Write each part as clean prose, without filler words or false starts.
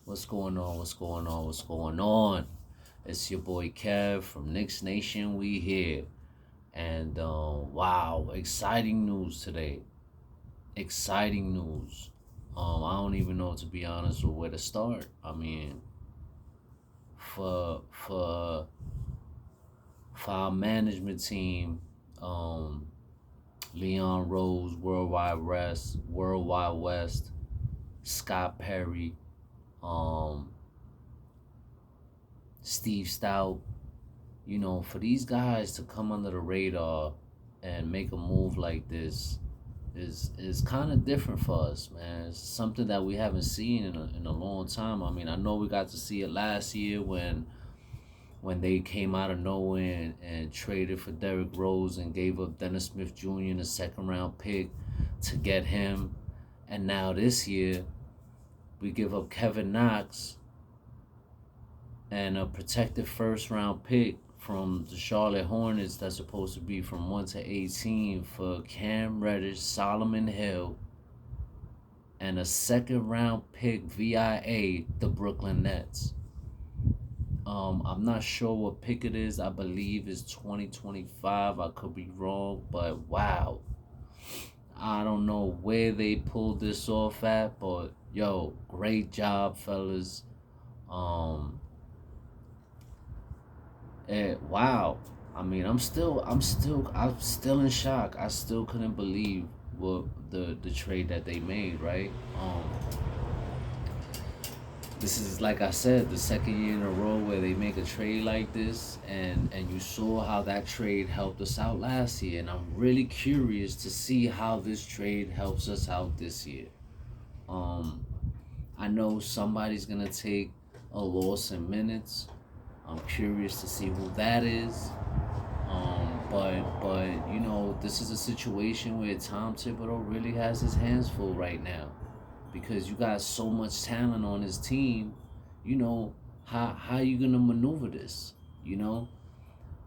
What's going on? What's going on? What's going on? It's your boy Kev from Knicks Nation. We here. And wow, exciting news today. Exciting news. I don't even know, to be honest, with where to start. I mean, for for for our management team, um, Leon Rose, Worldwide West, Scott Perry, um, Steve Stout. For these guys to come under the radar and make a move like this is kind of different for us, man. It's something that we haven't seen in a long time. I mean, I know we got to see it last year when they came out of nowhere and traded for Derrick Rose and gave up Dennis Smith Jr. in a second round pick to get him. And now this year, we give up Kevin Knox and a protected first round pick from the Charlotte Hornets that's supposed to be from 1 to 18 for Cam Reddish, Solomon Hill, and a second round pick via the Brooklyn Nets. I'm not sure what pick it is. I believe it's 2025. I could be wrong, but wow. I don't know where they pulled this off at, but yo, great job, fellas. Um, wow. I mean, I'm still in shock. I still couldn't believe what the trade that they made, right? This is, like I said, the second year in a row where they make a trade like this, and you saw how that trade helped us out last year, and I'm really curious to see how this trade helps us out this year. Um, I know somebody's gonna take a loss in minutes. I'm curious to see who that is. But this is a situation where Tom Thibodeau really has his hands full right now, because you got so much talent on his team. How you gonna maneuver this?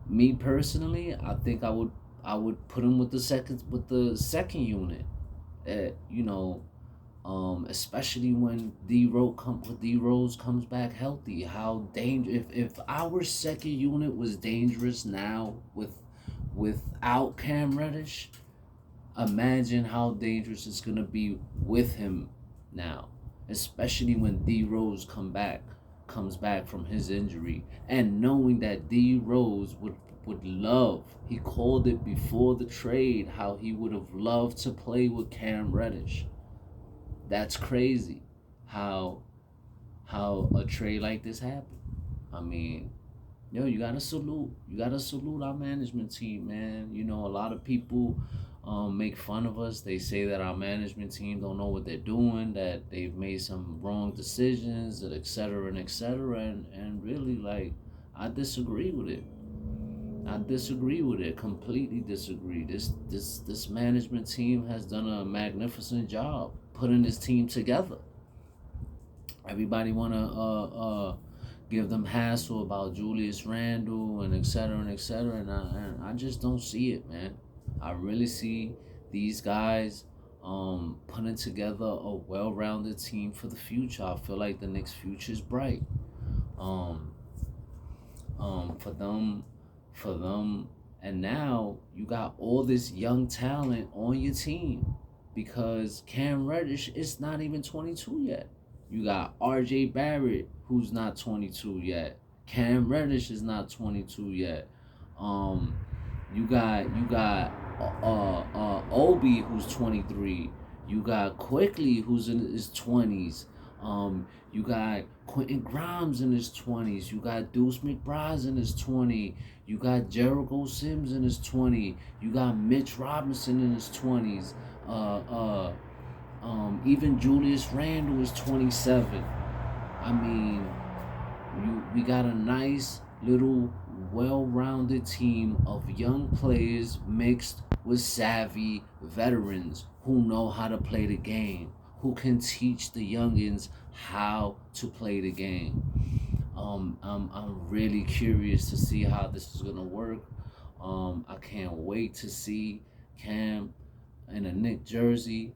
Me personally, I think I would put him with the second unit. Uh, you know, especially when D Rose comes back healthy. How dangerous if our second unit was dangerous now without Cam Reddish, imagine how dangerous it's gonna be with him now. Especially when D Rose comes back from his injury, and knowing that D Rose would love, he called it before the trade, how he would have loved to play with Cam Reddish. That's crazy how a trade like this happened. I mean, you gotta salute our management team, man. A lot of people make fun of us. They say that our management team don't know what they're doing, that they've made some wrong decisions, and et cetera and et cetera. And really, like, I disagree with it. I disagree with it. Completely disagree. This management team has done a magnificent job putting this team together. Everybody wanna give them hassle about Julius Randle and et cetera and et cetera, and I just don't see it, man. I really see these guys putting together a well-rounded team for the future. I feel like the Knicks' future is bright. Um, for them, and now you got all this young talent on your team, because Cam Reddish is not even 22 yet. You got R.J. Barrett, who's not 22 yet. Cam Reddish is not 22 yet. Um, you got Obi, who's 23. You got Quickly, who's in his 20s. You got Quentin Grimes in his 20s. You got Deuce McBride in his 20. You got Jericho Sims in his 20. You got Mitch Robinson in his 20s. Uh, uh, Even Julius Randle is 27. I mean, we got a nice little well-rounded team of young players mixed with savvy veterans who know how to play the game, who can teach the youngins how to play the game. I'm really curious to see how this is gonna work. I can't wait to see Cam in a Knick jersey.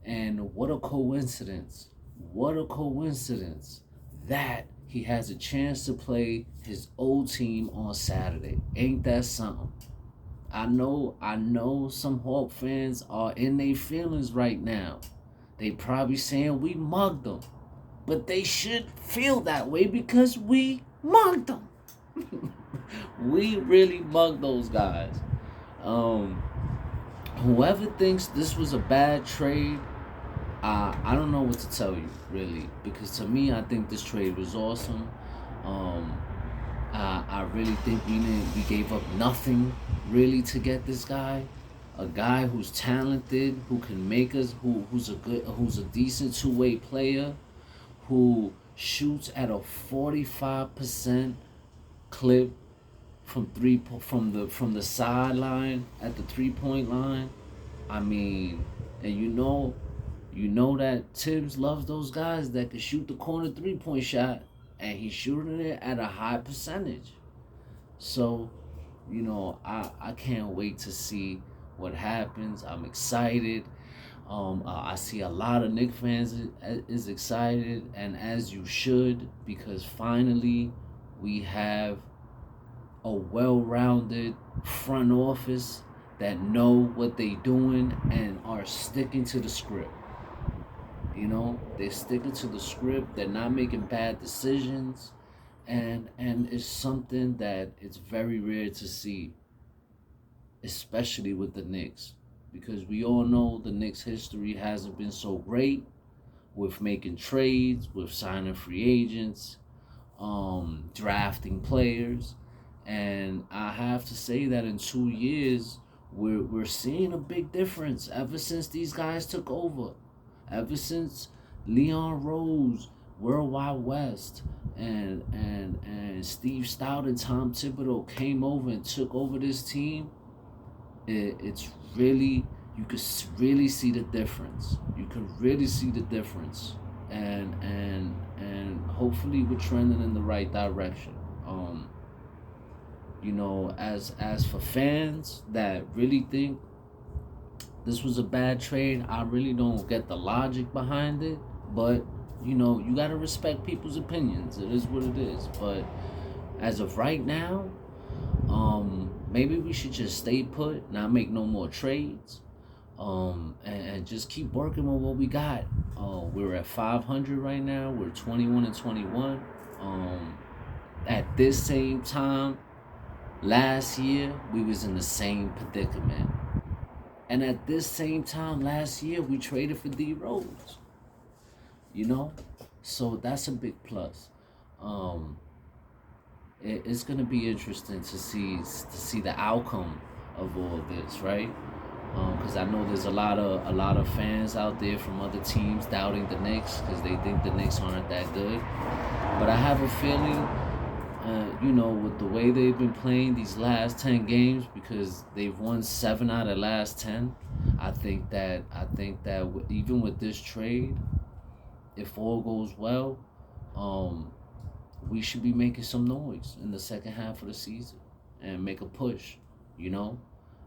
And what a coincidence! What a coincidence! that he has a chance to play his old team on Saturday. Ain't that something? I know some Hawk fans are in their feelings right now. They probably saying we mugged them. But they should feel that way because we mugged them. We really mugged those guys. Um, Whoever thinks this was a bad trade, I don't know what to tell you, really. Because to me, I think this trade was awesome. Um, I really think we gave up nothing really to get this guy, a guy who's talented, who can make us, who's a decent two-way player, who shoots at a 45% clip from the sideline at the 3-point line. I mean, and you know that Tibbs loves those guys that can shoot the corner 3-point shot, and he's shooting it at a high percentage. So, I can't wait to see what happens. I'm excited. I see a lot of Knicks fans is excited, and as you should, because finally we have a well-rounded front office that know what they doing and are sticking to the script. They're sticking to the script. They're not making bad decisions, and it's something that it's very rare to see, especially with the Knicks, because we all know the Knicks' history hasn't been so great with making trades, with signing free agents, drafting players, and I have to say that in 2 years we're seeing a big difference ever since these guys took over, ever since Leon Rose, World Wide West, and Steve Stout and Tom Thibodeau came over and took over this team. It's really, you could really see the difference. You could really see the difference, and hopefully we're trending in the right direction. As for fans that really think this was a bad trade, I really don't get the logic behind it. But you gotta respect people's opinions. It is what it is. But as of right now, maybe we should just stay put, not make no more trades, and just keep working on what we got. We're at 500 right now. We're 21-21. At this same time last year, we was in the same predicament. And at this same time last year, we traded for D Rose. So that's a big plus. It's gonna be interesting to see the outcome of all this, right? Because I know there's a lot of fans out there from other teams doubting the Knicks because they think the Knicks aren't that good. But I have a feeling, with the way they've been playing these last 10 games, because they've won 7 out of the last 10. I think that even with this trade, if all goes well, we should be making some noise in the second half of the season and make a push,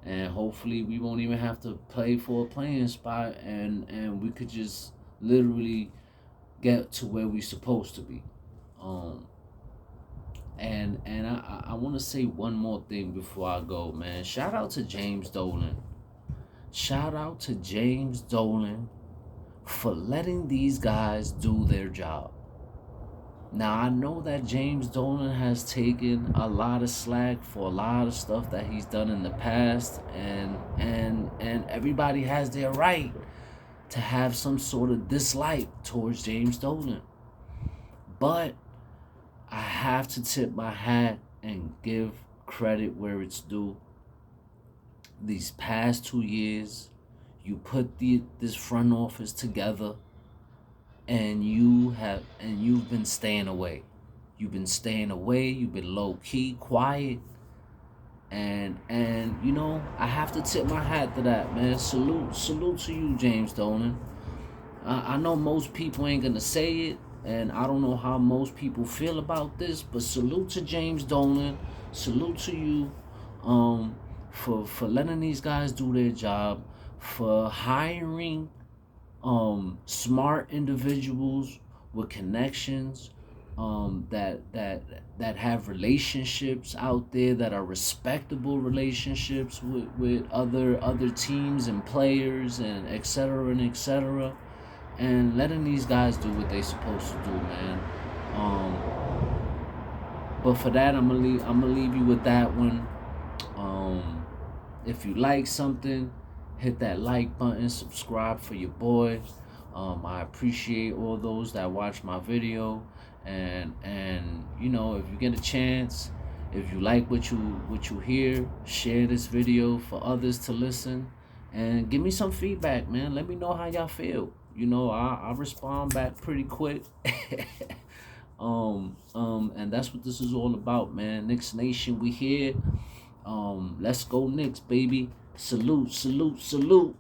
and hopefully we won't even have to play for a playing spot, and we could just literally get to where we're supposed to be. And I want to say one more thing before I go, man. Shout out to James Dolan. Shout out to James Dolan for letting these guys do their job. Now, I know that James Dolan has taken a lot of slack for a lot of stuff that he's done in the past, and everybody has their right to have some sort of dislike towards James Dolan. But I have to tip my hat and give credit where it's due. These past 2 years, you put this front office together, and you've been staying away. You've been staying away. You've been low key, quiet, and I have to tip my hat to that, man. Salute to you, James Dolan. I know most people ain't gonna say it, and I don't know how most people feel about this, but salute to James Dolan. Salute to you, for letting these guys do their job, for hiring smart individuals with connections, that have relationships out there that are respectable relationships with other teams and players and et cetera, and letting these guys do what they supposed to do, man. Um, but for that, I'm gonna leave you with that one. Um, if you like something, hit that like button, subscribe for your boy. I appreciate all those that watch my video, and you know, if you get a chance, if you like what you hear, share this video for others to listen, and give me some feedback, man. Let me know how y'all feel. You know, I respond back pretty quick. And that's what this is all about, man. Knicks Nation, we here. Let's go Knicks, baby. Salute, salute, salute.